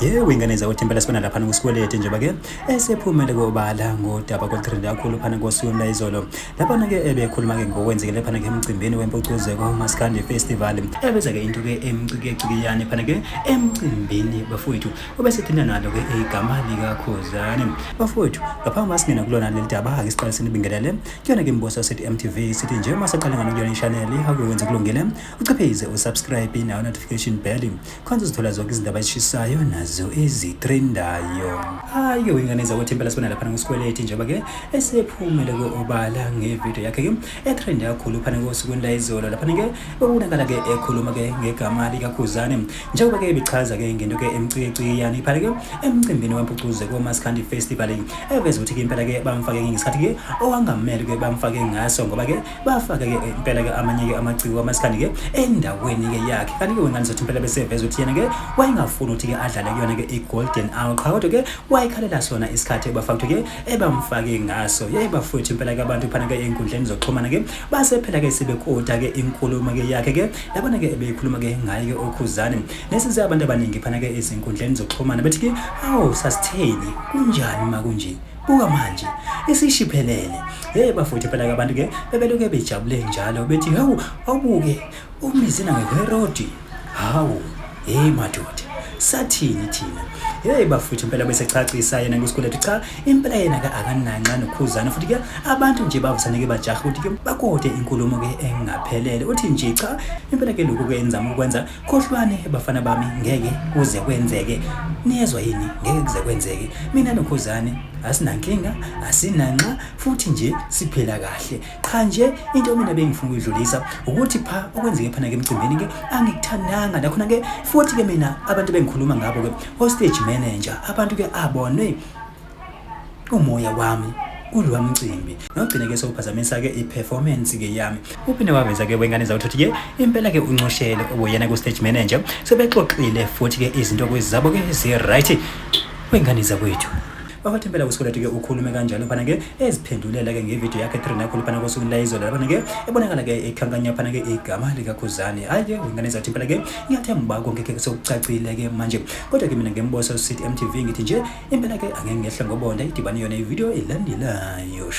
Yebo ingane zakwethu impela sibona lapha ngosikwelete njengoba ke esephumele kobala ngodaba kwetrend kakhulu phana kosuku la izolo lapha ke ebekhuluma ke ngokwenzekile phana ke emcimbini wempucuzeko Maskandi Festival ebeza ke into ke emcikecikiyane phana ke emcimbini bafowethu obesithina nalo ke igama lika Khuzani bafowethu ngapha masingena kulona leli daba ake siqale sinibingelele kuyona ke imboso sethi MTV sithi nje masaqala ngalo kuyona channel akwenze kulungile uchapheze usubscribe na notification bell khonza uzithola zonke izindaba ezishisayo nazo ezitrendayo. Hayi ingane zakwethu impela sibona lapha ngosikwelete njengoba ke esephumele koobala ngevideo yakhe ke etrend kakhulu phana kosuku la izolo lapha ke ubonakala ke ekhuluma ke ngegama lika Khuzani njengoba ke ebichaza ke ngento ke emcikecikiyane phana ke emcimbini wempucuzeko Maskandi Festival eveza ukuthi ke impela ke bamfake ngesikhathi ke owangamele ke bamfake ngaso ngoba ke bafaka ke impela ke amanye ke amaciko amaskandi ke endaweni ke yakhe kanti ke wengane zethu impela bese veza ukuthi yena ke wayengafuna ukuthi ke adlale kuyona ke iGolden Hour kodwa ke wayekhalela sona isikhathi ebafakwe ke ebamfake ngaso yayibafowethu impela ke abantu phana ke einkundleni zokuxhumana ke base phela ke sebekhoda ke inkulumo ke yakhe ke labona ke beyikhuluma ke ngaye ke oKhuzani nesize abantu abaningi phana ke ezinkundleni zokuxhumana bethi ke hawu sasitheni kunjani makunje buka manje isishiphelele bafowethu phela ke abantu ke bebeloke bejabule njalo bethi hawu awubuke umizina ngeherodi hawu madoda sathini thina bafuthu impela bese chachisa yena ngosikwelete cha impela yena ke akananca noKhuzani futhi ke abantu nje bavusane ke bajaha ukuthi ke bakode inkulumo ke engaphelele uthi nje cha impela ke lokho ke enzama ukwenza khohlwane bafana bami ngeke kuze kwenzeke niyezwa yini ngeke kuze kwenzeke mina noKhuzani asinankinga asinanxa futhi nje siphela kahle cha nje into mina bengifuna ukudlulisa ukuthi pha okwenzeke phana ke emcimbini ke angikuthandanga nakhona ke futhi ke mina abantu bengikhuluma ngabo ke hostage manager abantu ke abone umoya wami kulwa mcimbi nogcina ke sokuphazamisa ke iperformance ke yami uphinde waveza ke wengane zawuthi ke impela ke uncoshele oyena ku stage manager sebexoxile futhi ke izinto kwezabo ke zi right wengane zakwethu bafathi impela usikwelete ke ukhulume kanjalo phana ke eziphendulela ke ngevideo yakhe trend yakho phana kosuku la izolo lapha ke ebonakala ke ekhankanya phana ke igama lika Khuzani hayi ke ingane zathi impela ke ngiyathemba konke ke sokucacile ke manje kodwa ke mina ngemboso sithi MTV ngithi nje impela ke angeke ngehla ngobonda idibane yona ivideo elandelayo.